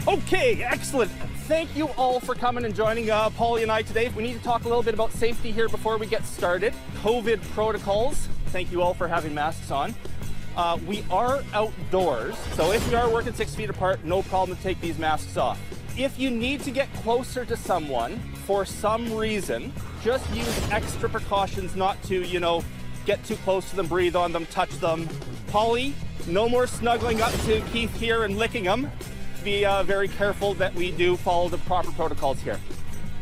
Okay, excellent. Thank you all for coming and joining Pauly and I today. We need to talk a little bit about safety here before we get started. COVID protocols. Thank you all for having masks on. We are outdoors, so if we are working 6 feet apart, no problem to take these masks off. If you need to get closer to someone for some reason, just use extra precautions not to, get too close to them, breathe on them, touch them. Pauly, no more snuggling up to Keith here and licking him. Be very careful that we do follow the proper protocols here.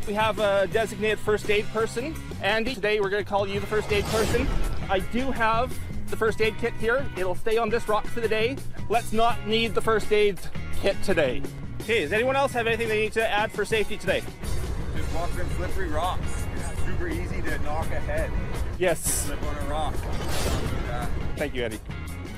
We have a designated first aid person. Andy, today we're going to call you the first aid person. I do have the first aid kit here. It'll stay on this rock for the day. Let's not need the first aid kit today. Okay, does anyone else have anything they need to add for safety today? Just walk on slippery rocks. It's super easy to knock a head. Yes. Slip on a rock. Thank you, Eddie.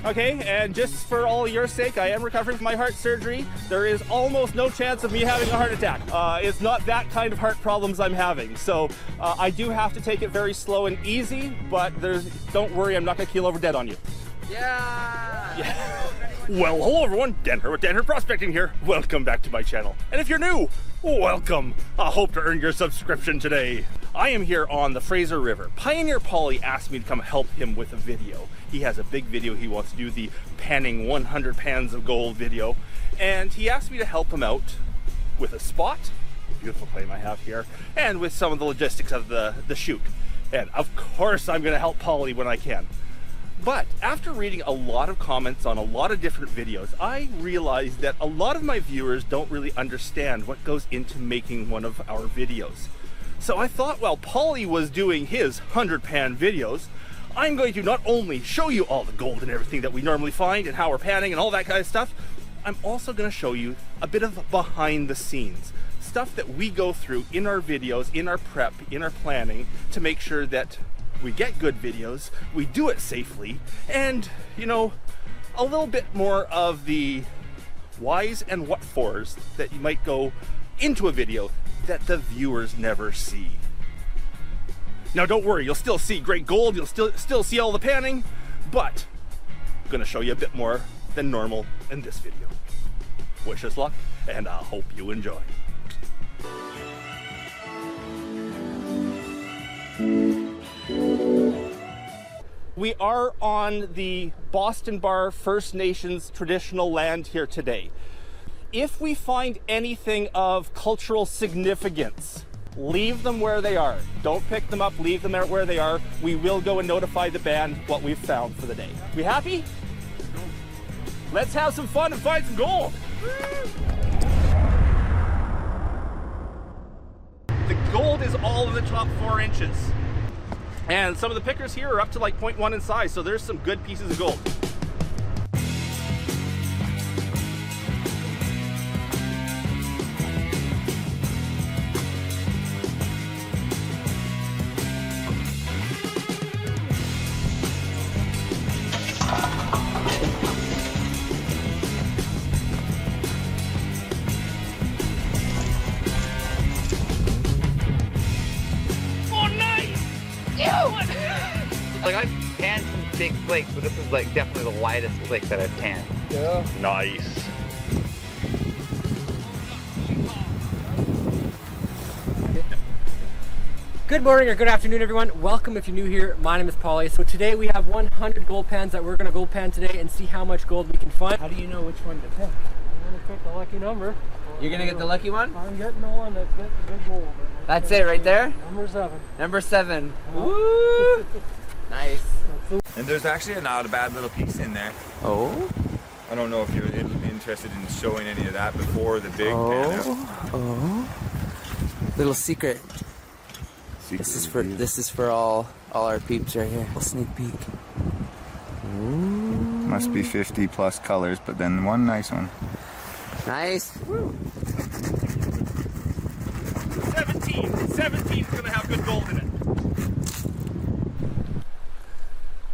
Okay, and just for all your sake, I am recovering from my heart surgery. There is almost no chance of me having a heart attack. It's not that kind of heart problems I'm having. So I do have to take it very slow and easy, but don't worry, I'm not gonna keel over dead on you. Yeah! Well, hello everyone, Dan Hurd with Dan Hurd Prospecting here. Welcome back to my channel. And if you're new, welcome. I hope to earn your subscription today. I am here on the Fraser River. Pioneer Pauly asked me to come help him with a video. He has a big video he wants to do, the panning 100 pans of gold video. And he asked me to help him out with a spot, beautiful claim I have here, and with some of the logistics of the shoot. And of course I'm gonna help Pauly when I can. But after reading a lot of comments on a lot of different videos, I realized that a lot of my viewers don't really understand what goes into making one of our videos. So I thought while Pauly was doing his 100 pan videos, I'm going to not only show you all the gold and everything that we normally find and how we're panning and all that kind of stuff, I'm also going to show you a bit of behind the scenes. Stuff that we go through in our videos, in our prep, in our planning to make sure that we get good videos, we do it safely, and, a little bit more of the whys and what fors that you might go into a video that the viewers never see. Now don't worry, you'll still see great gold, you'll still see all the panning, but I'm gonna show you a bit more than normal in this video. Wish us luck, and I hope you enjoy. We are on the Boston Bar First Nations traditional land here today. If we find anything of cultural significance, leave them where they are. Don't pick them up, leave them where they are. We will go and notify the band what we've found for the day. We happy? Let's have some fun and find some gold. The gold is all in the top 4 inches. And some of the pickers here are up to like 0.1 in size, so there's some good pieces of gold. Like I've panned some big flakes, but this is like definitely the widest flake that I've panned. Yeah. Nice. Good morning or good afternoon, everyone. Welcome if you're new here. My name is Pauly. So today we have 100 gold pans that we're going to gold pan today and see how much gold we can find. How do you know which one to pick? I'm going to pick the lucky number. You're going to get the lucky one? I'm getting the one that's got the big gold. That's it right there? Number 7. Number 7. Woo! Nice. And there's actually not a bad little piece in there. Oh? I don't know if you're interested in showing any of that before the big pan out. Oh. Little secret. This is for all our peeps right here. A sneak peek. Ooh. Must be 50 plus colors, but then one nice one. Nice. Woo. 17 is gonna have good gold in it.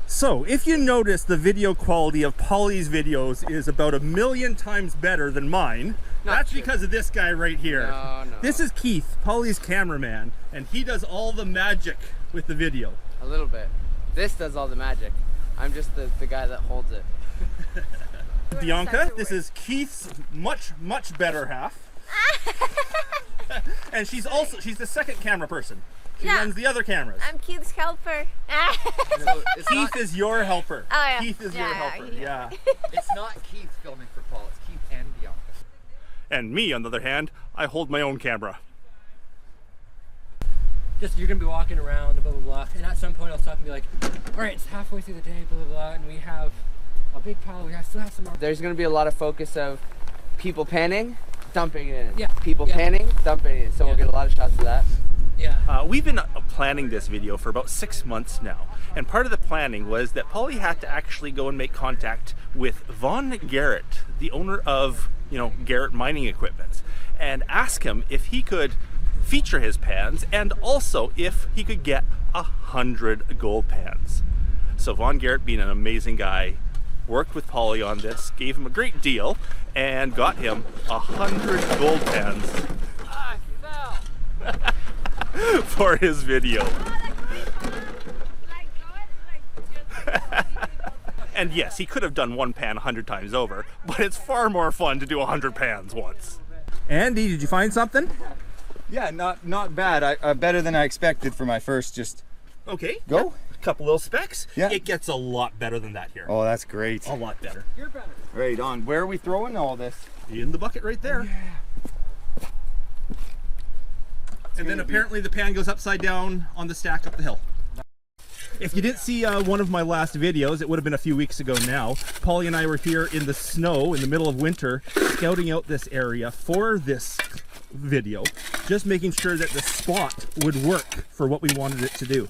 So, if you notice, the video quality of Pauly's videos is about 1,000,000 times better than mine. That's because of this guy right here. No. This is Keith, Pauly's cameraman, and he does all the magic with the video. A little bit. This does all the magic. I'm just the guy that holds it. Bianca. This is Keith's much better half. And she's the second camera person. She runs the other cameras. I'm Keith's helper. Keith is your helper. Oh, yeah. Keith is your helper. Yeah. It's not Keith filming for Paul, it's Keith and Bianca. And me, on the other hand, I hold my own camera. Just you're gonna be walking around, blah blah blah, and at some point I'll stop and be like, all right, it's halfway through the day, blah blah blah, and we have a big pile. We still have some more. There's gonna be a lot of focus of people panning, dumping it in. Yeah. People panning, dumping it in. So we'll get a lot of shots of that. Yeah. We've been planning this video for about 6 months now, and part of the planning was that Pauly had to actually go and make contact with Von Garrett, the owner of, Garrett Mining Equipment, and ask him if he could feature his pans and also if he could get 100 gold pans. So Von Garrett, being an amazing guy, worked with Pauly on this, gave him a great deal, and got him 100 gold pans for his video. And yes, he could have done one pan 100 times over, but it's far more fun to do 100 pans once. Andy, did you find something? Yeah, not bad. Better than I expected for my first Okay. go. A couple little specks. Yeah. It gets a lot better than that here. Oh, that's great. A lot better. You're better. Right on. Where are we throwing all this? In the bucket right there. And then apparently the pan goes upside down on the stack up the hill. If you didn't see one of my last videos, it would have been a few weeks ago now. Pauly and I were here in the snow in the middle of winter, scouting out this area for this video, just making sure that the spot would work for what we wanted it to do.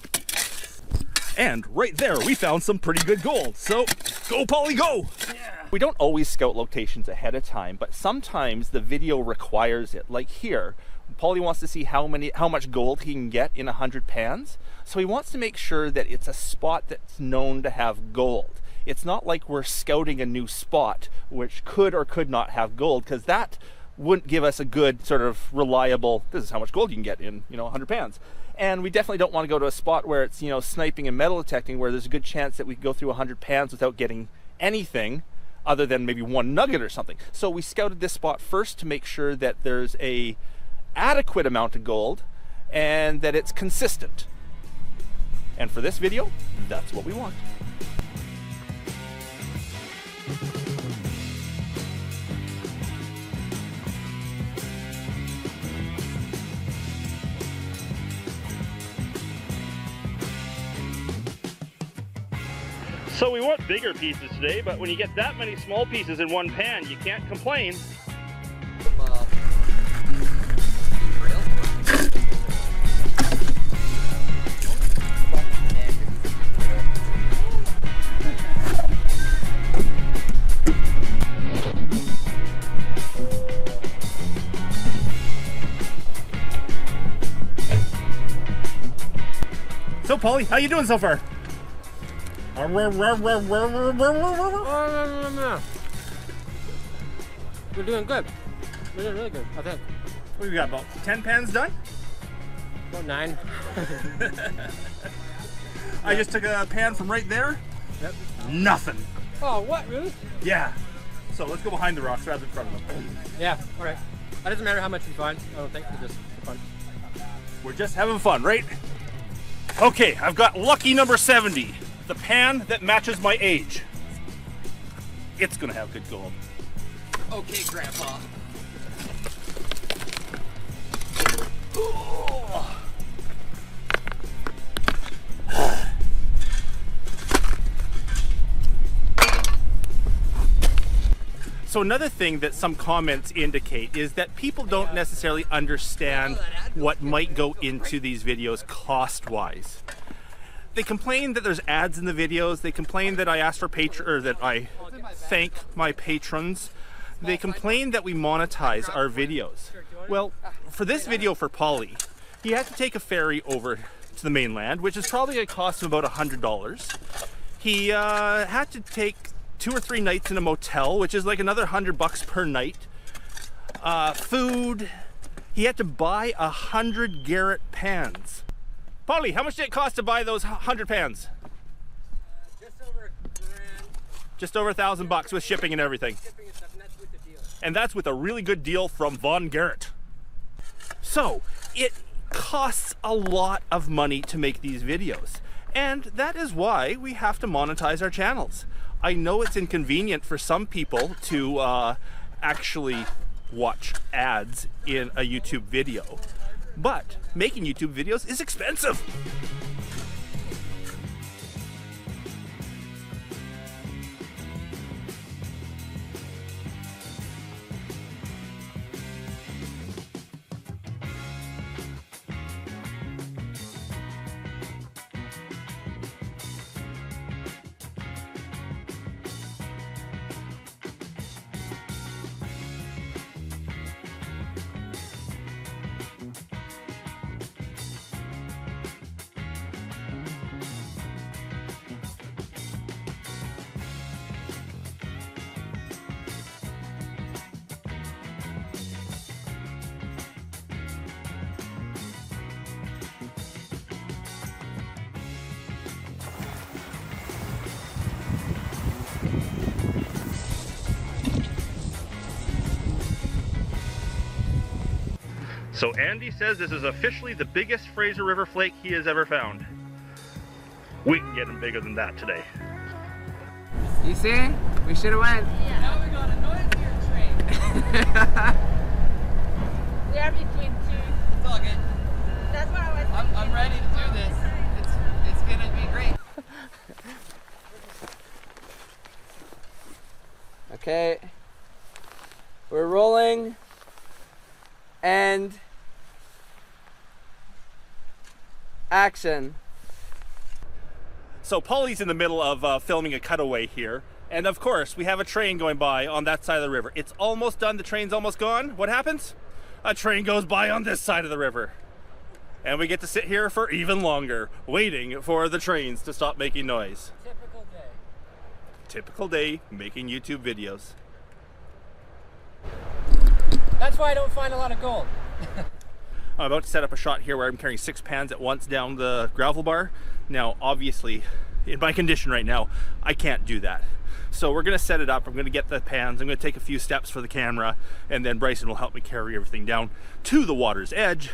And right there, we found some pretty good gold. So go, Pauly, go! Yeah. We don't always scout locations ahead of time, but sometimes the video requires it. Like here, Pauly wants to see how much gold he can get in 100 pans. So he wants to make sure that it's a spot that's known to have gold. It's not like we're scouting a new spot which could or could not have gold, because that wouldn't give us a good sort of reliable, this is how much gold you can get in 100 pans. And we definitely don't want to go to a spot where it's sniping and metal detecting, where there's a good chance that we could go through 100 pans without getting anything other than maybe one nugget or something. So we scouted this spot first to make sure that there's a adequate amount of gold and that it's consistent. And for this video, that's what we want. So we want bigger pieces today, but when you get that many small pieces in one pan, you can't complain. So Pauly, how you doing so far? We're doing good. We're doing really good, I think. What we got, about 10 pans done? About 9. I just took a pan from right there. Yep. Nothing. Oh, what, really? Yeah. So let's go behind the rocks rather than in front of them. Yeah, all right. It doesn't matter how much we find. I don't think, we're just fun. We're just having fun, right? Okay, I've got lucky number 70. The pan that matches my age. It's gonna have good gold. Okay, Grandpa. So another thing that some comments indicate is that people don't necessarily understand what might go into these videos cost-wise. They complain that there's ads in the videos. They complain that I ask for that I thank my patrons. They complain that we monetize our videos. Well, for this video for Pauly, he had to take a ferry over to the mainland, which is probably going to cost him about $100. He had to take 2 or 3 nights in a motel, which is like another $100 per night. Food. He had to buy 100 Garrett pans. Pauly, how much did it cost to buy those 100 pans? Just over $1,000. Just over $1,000 with shipping and everything. Shipping and stuff, and that's with the deal. And that's with a really good deal from Von Garrett. So, it costs a lot of money to make these videos. And that is why we have to monetize our channels. I know it's inconvenient for some people to actually watch ads in a YouTube video, but making YouTube videos is expensive. So Andy says this is officially the biggest Fraser River flake he has ever found. We can get him bigger than that today. You see? We should have went. Yeah. Now we got a noisier train. We are between two. It's all good. That's what I was I'm ready to do this. It's gonna be great. Okay. We're rolling. And action. So Pauly's in the middle of filming a cutaway here. And of course, we have a train going by on that side of the river. It's almost done, the train's almost gone. What happens? A train goes by on this side of the river. And we get to sit here for even longer, waiting for the trains to stop making noise. Typical day. Typical day making YouTube videos. That's why I don't find a lot of gold. I'm about to set up a shot here where I'm carrying 6 pans at once down the gravel bar. Now, obviously, in my condition right now, I can't do that. So we're gonna set it up, I'm gonna get the pans, I'm gonna take a few steps for the camera, and then Bryson will help me carry everything down to the water's edge,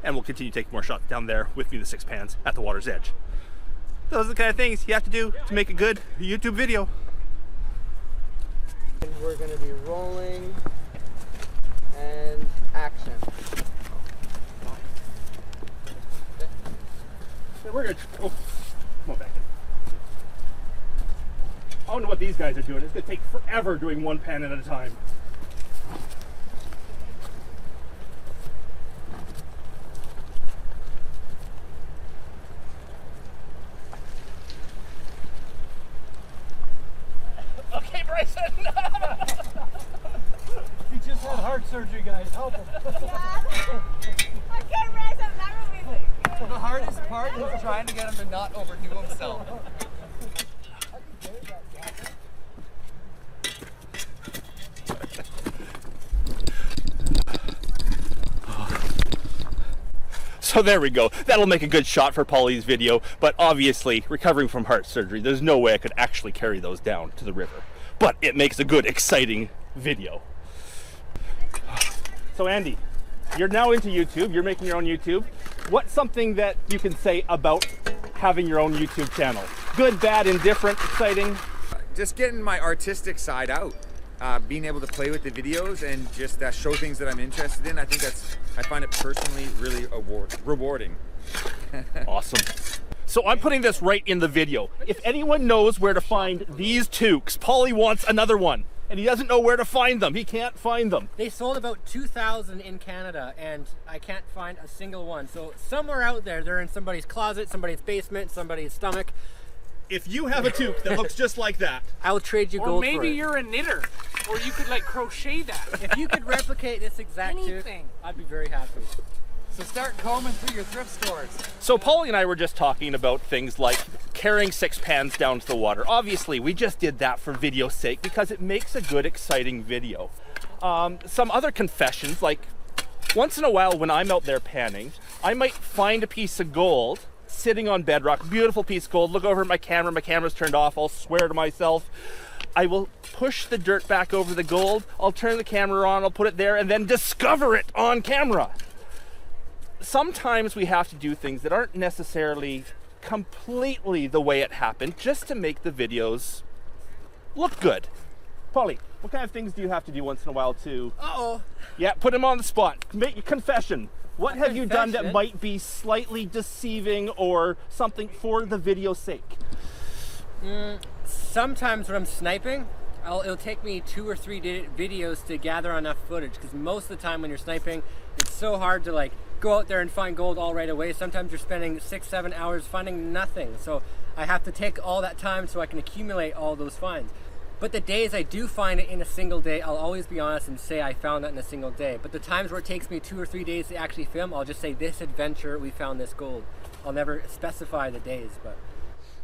and we'll continue taking more shots down there with me, the 6 pans at the water's edge. Those are the kind of things you have to do to make a good YouTube video. And we're gonna be rolling and action. We're good. Oh, come on back in. I don't know what these guys are doing. It's gonna take forever doing 1 pan at a time. Okay, Bryson. He just had heart surgery, guys. Help him. I can't raise him. That would be like. The hardest part is trying to get him to not overdo himself. So there we go. That'll make a good shot for Pauly's video, but obviously, recovering from heart surgery, there's no way I could actually carry those down to the river. But it makes a good, exciting video. So Andy, you're now into YouTube, you're making your own YouTube. What's something that you can say about having your own YouTube channel? Good, bad, indifferent, exciting? Just getting my artistic side out. Being able to play with the videos and just show things that I'm interested in. I find it personally really rewarding. Awesome. So I'm putting this right in the video. If anyone knows where to find these toques, Pauly wants another one. And he doesn't know where to find them. He can't find them. They sold about 2,000 in Canada, and I can't find a single one. So somewhere out there, they're in somebody's closet, somebody's basement, somebody's stomach. If you have a toque that looks just like that, I will trade you Or gold for maybe it. you're a knitter, or you could like crochet that. If you could replicate this exact toque, Anything. I'd be very happy. So start combing through your thrift stores. so Pauly and I were just talking about things like carrying 6 pans down to the water. Obviously, we just did that for video's sake because it makes a good, exciting video. Some other confessions, like once in a while when I'm out there panning, I might find a piece of gold sitting on bedrock, beautiful piece of gold. Look over at my camera's turned off. I'll swear to myself. I will push the dirt back over the gold. I'll turn the camera on, I'll put it there, and then discover it on camera. Sometimes we have to do things that aren't necessarily completely the way it happened, just to make the videos look good. Pauly, what kind of things do you have to do once in a while to... Uh-oh. Yeah, put him on the spot. Make a confession. What have you done that confession? might be slightly deceiving or something for the video's sake? Sometimes when I'm sniping, it'll take me 2 or 3 videos to gather enough footage, because most of the time when you're sniping, it's so hard to like go out there and find gold all right away. Sometimes you're spending 6-7 hours finding nothing, so I have to take all that time so I can accumulate all those finds. But the days I do find it in a single day, I'll always be honest and say I found that in a single day. But the times where it takes me 2 or 3 days to actually film, I'll just say this adventure, we found this gold. I'll never specify the days, but...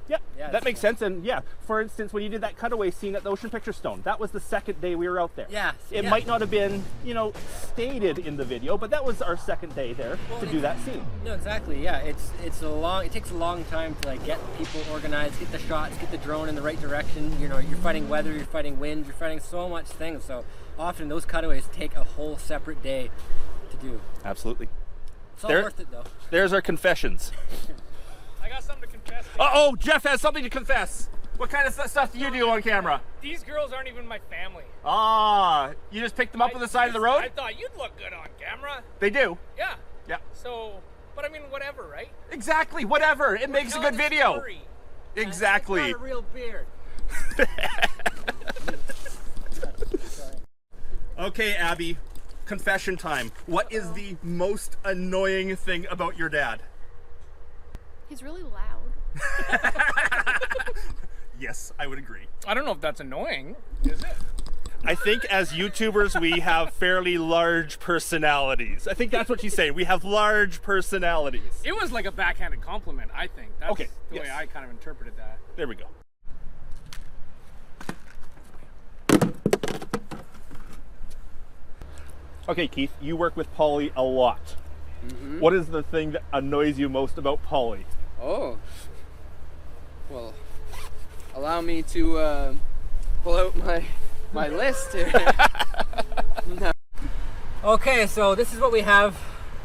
Yeah, that makes sense. And yeah, for instance, when you did that cutaway scene at the Ocean Picture Stone, that was the second day we were out there. Yeah. It might not have been, you know, stated in the video, but that was our second day there to do that scene. No, exactly. Yeah, it takes a long time to like get people organized, get the shots, get the drone in the right direction. You know, you're fighting weather, you're fighting wind, you're fighting so much things. So often those cutaways take a whole separate day to do. Absolutely. It's all worth it though. There's our confessions. I got something to confess. Uh-oh, Jeff has something to confess. What kind of stuff do you do on camera? These girls aren't even my family. Ah, you just picked them up on the side of the road? I thought you'd look good on camera. They do. Yeah. Yeah. So, but I mean, whatever, right? Exactly, whatever. It makes a good video. Story. Exactly. It's not a real beard. Okay, Abby, confession time. What is the most annoying thing about your dad? He's really loud. Yes, I would agree. I don't know if that's annoying, is it? I think as YouTubers, we have fairly large personalities. I think that's what she's saying. We have large personalities. It was like a backhanded compliment, I think. That's Okay, the way yes. I kind of interpreted that. There we go. Okay, Keith, you work with Pauly a lot. Mm-hmm. What is the thing that annoys you most about Pauly? Oh. Well, allow me to pull out my list here. No. Okay, so this is what we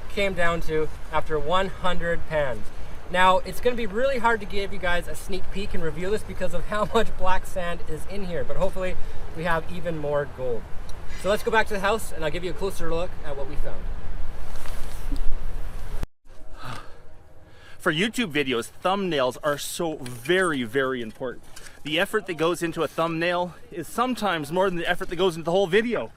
came down to after 100 pans. Now, it's going to be really hard to give you guys a sneak peek and reveal this because of how much black sand is in here, but hopefully we have even more gold. So let's go back to the house and I'll give you a closer look at what we found. For YouTube videos, thumbnails are so very, very important. The effort that goes into a thumbnail is sometimes more than the effort that goes into the whole video.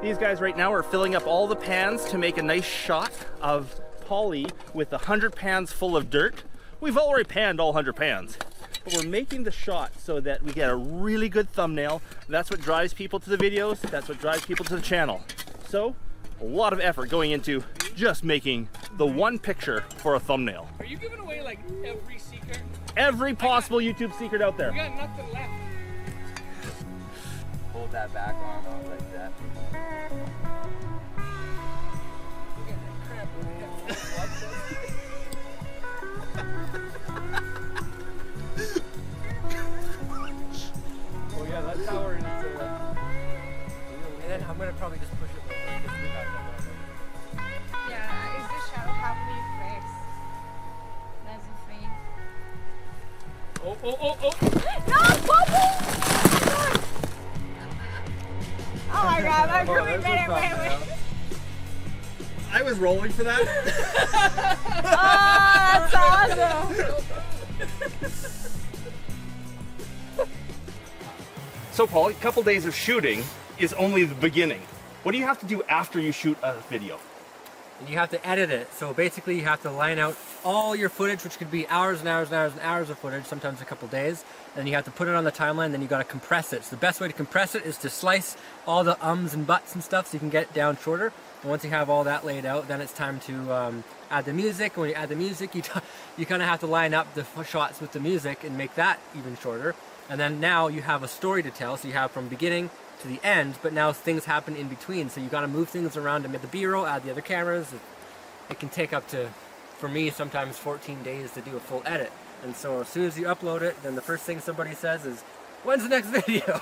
These guys right now are filling up all the pans to make a nice shot of Pauly with 100 pans full of dirt. We've already panned all 100 pans, but we're making the shot so that we get a really good thumbnail. That's what drives people to the videos. That's what drives people to the channel. So, a lot of effort going into just making the one picture for a thumbnail. Are you giving away like every secret? Every possible YouTube secret out there. We got nothing left. Hold that back arm out like that. Oh yeah, that's how we're into it. And then I'm gonna probably just push it like this. Yeah, is the shadow happening fixed? That's the thing. Oh. No, Bubble! Oh my god, I'm really bad at wait. I was rolling for that. Oh, that's awesome. So Paul, a couple days of shooting is only the beginning. What do you have to do after you shoot a video? And you have to edit it. So basically you have to line out all your footage, which could be hours and hours and hours and hours of footage, sometimes a couple days. And then you have to put it on the timeline, then you gotta compress it. So the best way to compress it is to slice all the ums and buts and stuff so you can get it down shorter. And once you have all that laid out, then it's time to add the music. And when you add the music, you kind of have to line up the shots with the music and make that even shorter. And then now you have a story to tell. So you have from beginning to the end, but now things happen in between. So you got to move things around to make the B-roll, add the other cameras. It can take up to for me, sometimes 14 days to do a full edit. And so as soon as you upload it, then the first thing somebody says is, when's the next video?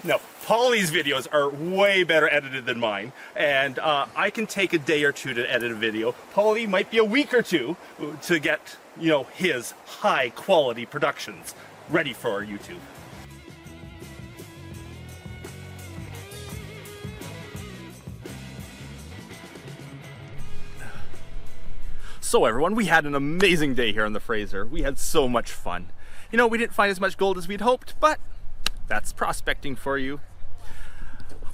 No, Pauly's videos are way better edited than mine, and I can take a day or two to edit a video. Pauly might be a week or two to get, you know, his high quality productions ready for YouTube. So everyone, we had an amazing day here on the Fraser. We had so much fun. You know, we didn't find as much gold as we'd hoped, but that's prospecting for you.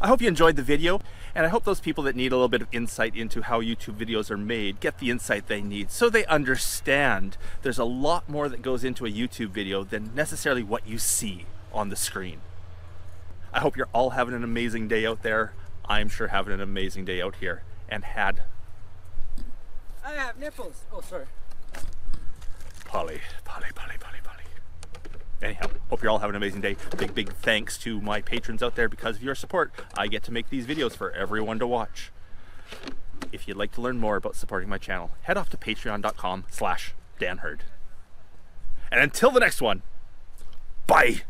I hope you enjoyed the video, and I hope those people that need a little bit of insight into how YouTube videos are made get the insight they need so they understand there's a lot more that goes into a YouTube video than necessarily what you see on the screen. I hope you're all having an amazing day out there. I'm sure having an amazing day out here, and had I have nipples. Oh, sorry. Pauly. Anyhow, hope you're all having an amazing day. Big thanks to my patrons out there. Because of your support, I get to make these videos for everyone to watch. If you'd like to learn more about supporting my channel, head off to patreon.com/Dan Hurd. And until the next one, bye!